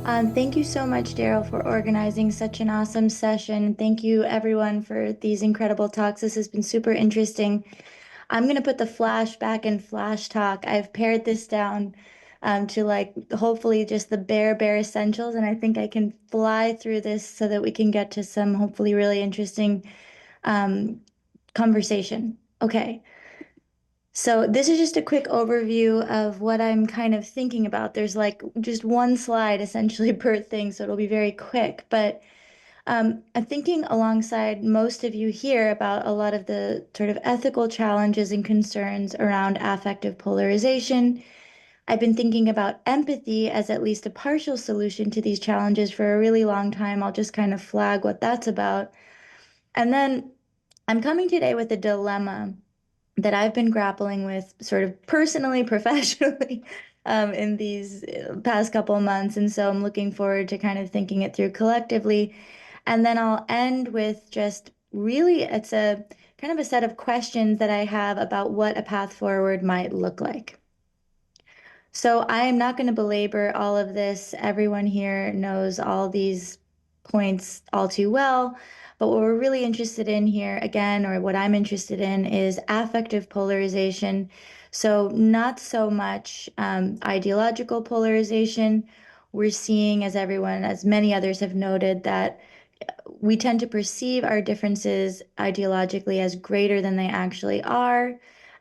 Thank you so much, Daryl, for organizing such an awesome session. Thank you, everyone, for these incredible talks. This has been super interesting. I'm going to put the flashback and flash talk. I've pared this down to hopefully just the bare essentials, and I think I can fly through this so that we can get to some hopefully really interesting um, conversation. Okay. So this is just a quick overview of what I'm kind of thinking about. There's like just one slide essentially per thing, so it'll be very quick. But I'm thinking alongside most of you here about a lot of the sort of ethical challenges and concerns around affective polarization. I've been thinking about empathy as at least a partial solution to these challenges for a really long time. I'll just kind of flag what that's about. And then I'm coming today with a dilemma that I've been grappling with sort of personally, professionally, in these past couple of months. And so I'm looking forward to kind of thinking it through collectively. And then I'll end with just really, it's a kind of a set of questions that I have about what a path forward might look like. So I am not going to belabor all of this. Everyone here knows all these points all too well. But what we're really interested in here, again, or what I'm interested in, is affective polarization. So not so much ideological polarization. We're seeing, as everyone, as many others have noted, that we tend to perceive our differences ideologically as greater than they actually are.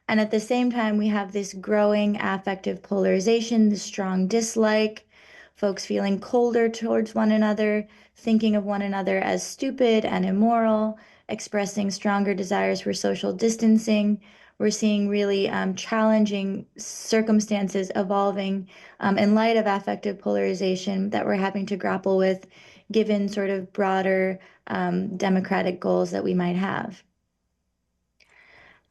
And at the same time, we have this growing affective polarization, this strong dislike, folks feeling colder towards one another, thinking of one another as stupid and immoral, expressing stronger desires for social distancing. We're seeing really challenging circumstances evolving in light of affective polarization that we're having to grapple with, given sort of broader democratic goals that we might have.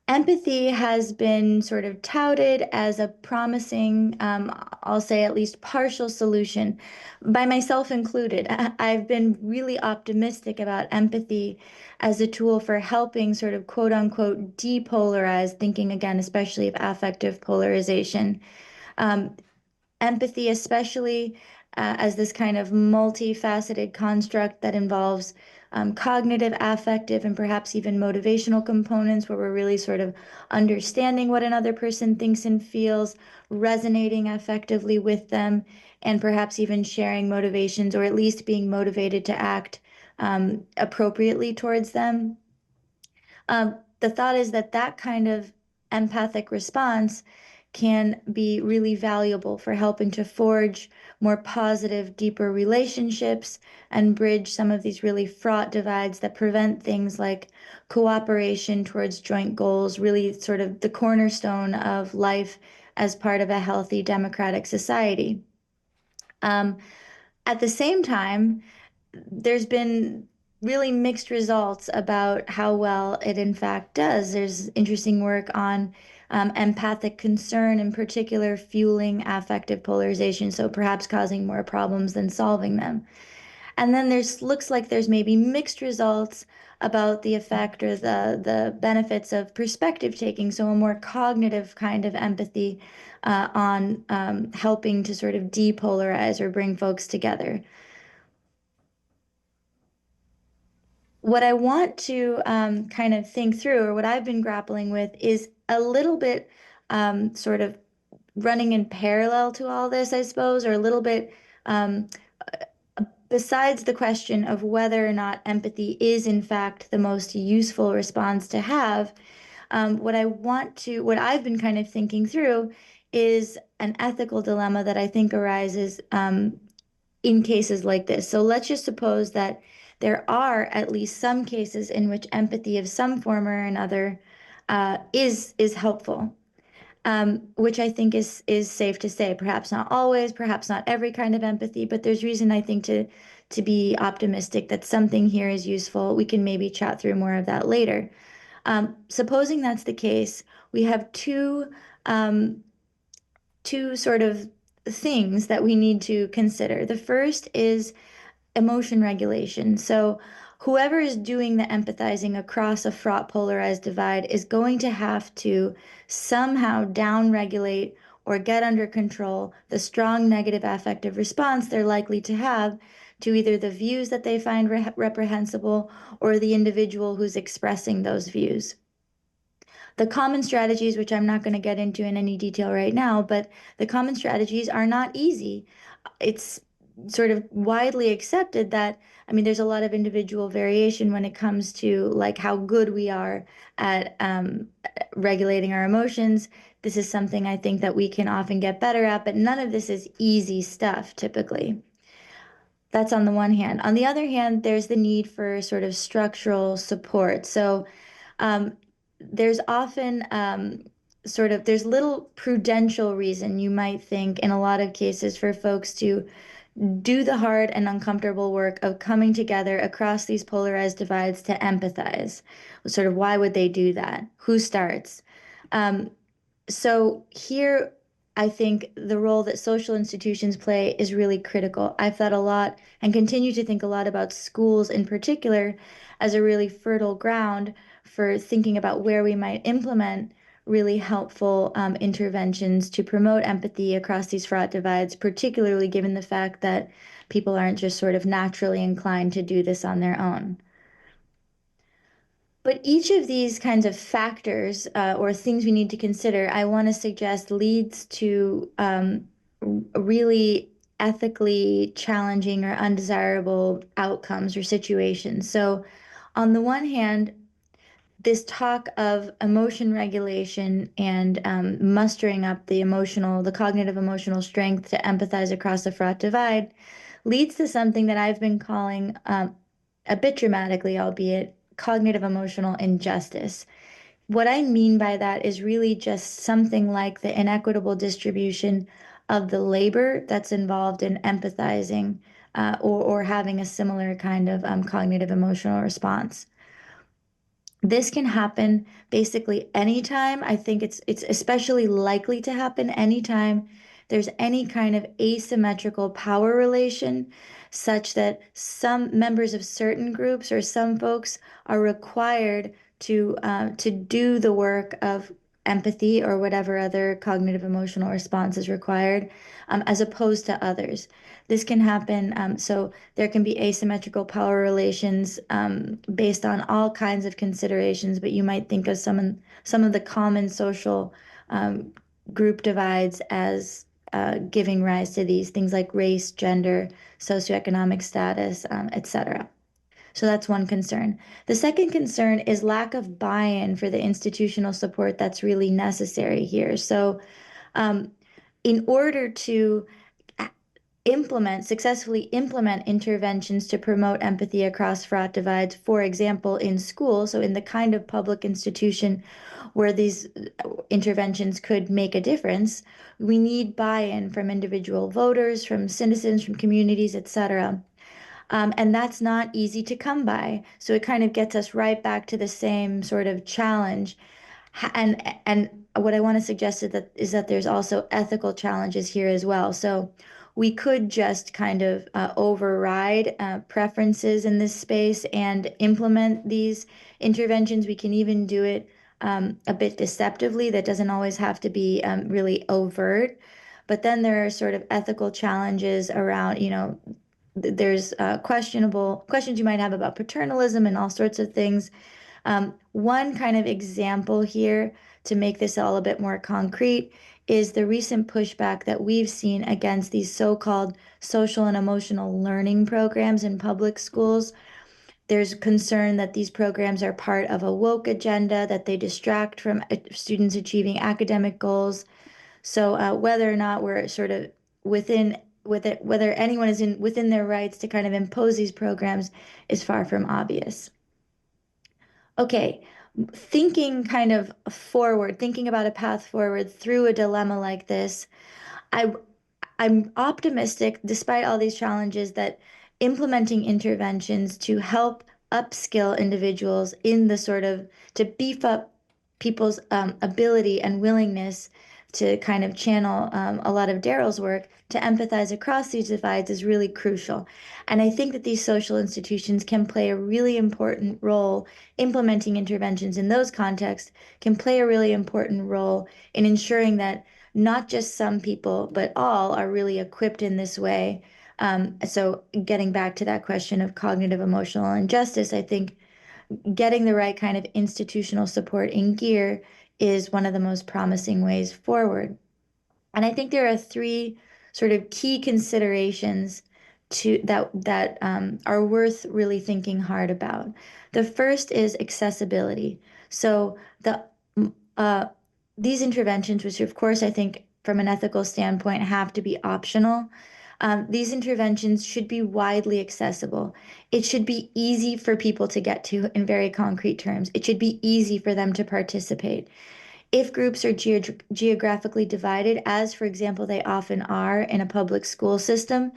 Empathy has been sort of touted as a promising, I'll say at least partial solution, by myself included. I've been really optimistic about empathy as a tool for helping sort of quote unquote depolarize, thinking again, especially of affective polarization. Um, Empathy, especially as this kind of multifaceted construct that involves cognitive, affective, and perhaps even motivational components where we're really sort of understanding what another person thinks and feels, resonating effectively with them, and perhaps even sharing motivations or at least being motivated to act appropriately towards them. The thought is that that kind of empathic response can be really valuable for helping to forge more positive, deeper relationships and bridge some of these really fraught divides that prevent things like cooperation towards joint goals, really sort of the cornerstone of life as part of a healthy democratic society. Um, at the same time, there's been really mixed results about how well it in fact does. There's interesting work on empathic concern, in particular, fueling affective polarization, so perhaps causing more problems than solving them. And then there's looks like there's maybe mixed results about the effect or the benefits of perspective taking, so a more cognitive kind of empathy on helping to sort of depolarize or bring folks together. What I want to kind of think through, or what I've been grappling with, is a little bit sort of running in parallel to all this, I suppose, or a little bit um, besides the question of whether or not empathy is, in fact, the most useful response to have. What I've been kind of thinking through is an ethical dilemma that I think arises in cases like this. So let's just suppose that there are at least some cases in which empathy of some form or another is helpful, which I think is safe to say. Perhaps not always, perhaps not every kind of empathy, but there's reason I think to be optimistic that something here is useful. We can maybe chat through more of that later. Supposing that's the case, we have um, two sort of things that we need to consider. The first is emotion regulation. So whoever is doing the empathizing across a fraught polarized divide is going to have to somehow downregulate or get under control the strong negative affective response they're likely to have to either the views that they find reprehensible or the individual who's expressing those views. The common strategies, which I'm not going to get into in any detail right now, but the common strategies are not easy. It's sort of widely accepted that, I mean, there's a lot of individual variation when it comes to like how good we are at regulating our emotions. This is something I think that we can often get better at, but none of this is easy stuff typically. That's on the one hand. On the other hand, there's the need for sort of structural support. So um, there's often there's little prudential reason you might think in a lot of cases for folks to do the hard and uncomfortable work of coming together across these polarized divides to empathize. Sort of why would they do that? Who starts? Um, so here, I think the role that social institutions play is really critical. I've thought a lot and continue to think a lot about schools in particular as a really fertile ground for thinking about where we might implement really helpful interventions to promote empathy across these fraught divides, particularly given the fact that people aren't just sort of naturally inclined to do this on their own. But each of these kinds of factors or things we need to consider, I want to suggest leads to really ethically challenging or undesirable outcomes or situations. So, on the one hand, this talk of emotion regulation and mustering up the cognitive emotional strength to empathize across the fraught divide leads to something that I've been calling, a bit dramatically, albeit, cognitive emotional injustice. What I mean by that is really just something like the inequitable distribution of the labor that's involved in empathizing or having a similar kind of cognitive emotional response. This can happen basically anytime. I think it's especially likely to happen anytime there's any kind of asymmetrical power relation, such that some members of certain groups or some folks are required to do the work of empathy or whatever other cognitive emotional response is required, as opposed to others. This can happen. So there can be asymmetrical power relations based on all kinds of considerations, but you might think of some of the common social um, group divides as giving rise to these things like race, gender, socioeconomic status, etc. So that's one concern. The second concern is lack of buy-in for the institutional support that's really necessary here. So, um, in order to successfully implement interventions to promote empathy across fraught divides, for example, in school, so in the kind of public institution where these interventions could make a difference, we need buy-in from individual voters, from citizens, from communities, etc. And that's not easy to come by. So it kind of gets us right back to the same sort of challenge. And what I want to suggest is that there's also ethical challenges here as well. So we could just kind of override preferences in this space and implement these interventions. We can even do it a bit deceptively. That doesn't always have to be really overt. But then there are sort of ethical challenges around, there's questionable questions you might have about paternalism and all sorts of things. One kind of example here to make this all a bit more concrete is the recent pushback that we've seen against these so-called social and emotional learning programs in public schools. There's concern that these programs are part of a woke agenda, that they distract from students achieving academic goals. So whether or not we're sort of within with it, whether anyone is in within their rights to kind of impose these programs is far from obvious. Okay, thinking kind of forward, thinking about a path forward through a dilemma like this, I I'm optimistic, despite all these challenges, that implementing interventions to help upskill individuals in the sort of to beef up people's ability and willingness to kind of channel a lot of Daryl's work to empathize across these divides is really crucial. And I think that these social institutions can play a really important role. Implementing interventions in those contexts can play a really important role in ensuring that not just some people, but all are really equipped in this way. So getting back to that question of cognitive emotional injustice, I think getting the right kind of institutional support in gear is one of the most promising ways forward. And I think there are three sort of key considerations that are worth really thinking hard about. The first is accessibility. So uh, these interventions, which of course I think from an ethical standpoint have to be optional, these interventions should be widely accessible. It should be easy for people to get to in very concrete terms. It should be easy for them to participate. If groups are geographically divided, as for example they often are in a public school system,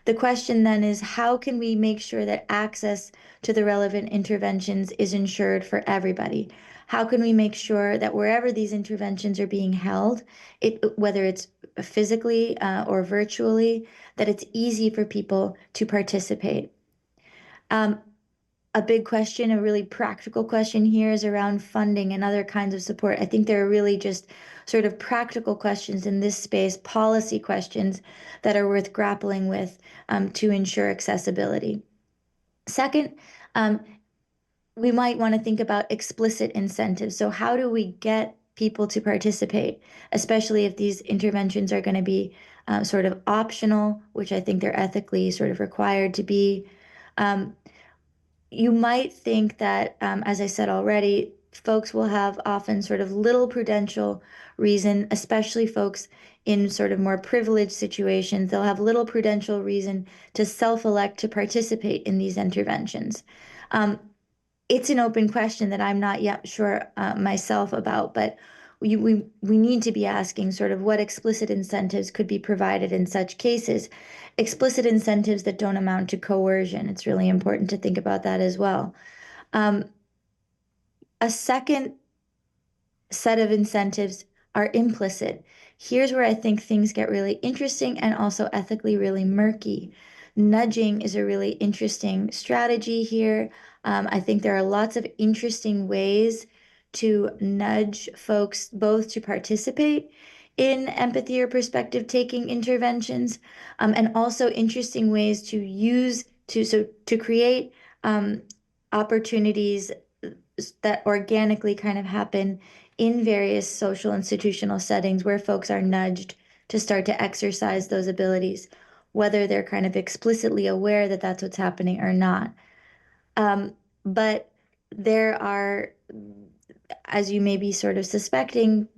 the question then is how can we make sure that access to the relevant interventions is ensured for everybody? How can we make sure that wherever these interventions are being held, whether it's physically or virtually, that it's easy for people to participate? Um, a big question, a really practical question here is around funding and other kinds of support. I think there are really just sort of practical questions in this space, policy questions that are worth grappling with to ensure accessibility. Second, um, we might want to think about explicit incentives. So, how do we get people to participate, especially if these interventions are going to be sort of optional, which I think they're ethically sort of required to be. Um, you might think that, as I said already, folks will have often sort of little prudential reason, especially folks in sort of more privileged situations. They'll have little prudential reason to self-elect to participate in these interventions. Um, it's an open question that I'm not yet sure myself about, but we need to be asking sort of what explicit incentives could be provided in such cases. Explicit incentives that don't amount to coercion. It's really important to think about that as well. Um, a second set of incentives are implicit. Here's where I think things get really interesting and also ethically really murky. Nudging is a really interesting strategy here. I think there are lots of interesting ways to nudge folks both to participate in empathy or perspective taking interventions, and also interesting ways to use to create opportunities that organically kind of happen in various social institutional settings where folks are nudged to start to exercise those abilities, whether they're kind of explicitly aware that that's what's happening or not. Um, but there are, as you may be sort of suspecting,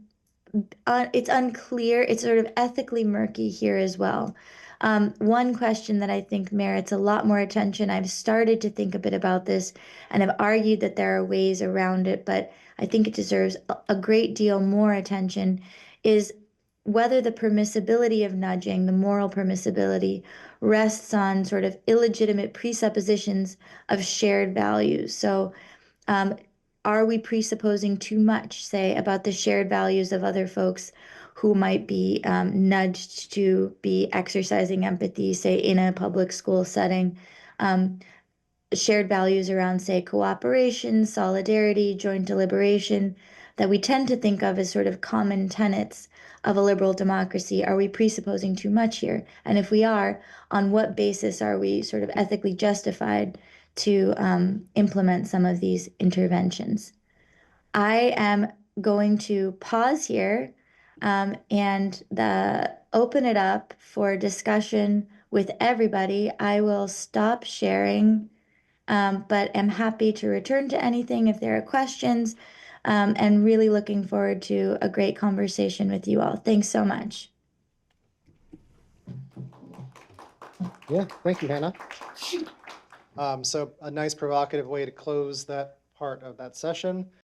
it's unclear. It's sort of ethically murky here as well. One question that I think merits a lot more attention, I've started to think a bit about this and have argued that there are ways around it, but I think it deserves a great deal more attention, is whether the permissibility of nudging, the moral permissibility, rests on sort of illegitimate presuppositions of shared values. So um, are we presupposing too much, say, about the shared values of other folks who might be nudged to be exercising empathy, say, in a public school setting? Um, Shared values around, say, cooperation, solidarity, joint deliberation, that we tend to think of as sort of common tenets of a liberal democracy. Are we presupposing too much here? And if we are, on what basis are we sort of ethically justified to implement some of these interventions? I am going to pause here and open it up for discussion with everybody. I will stop sharing, but am happy to return to anything if there are questions, and really looking forward to a great conversation with you all. Thanks so much. Yeah, thank you, Hannah. So a nice provocative way to close that part of that session.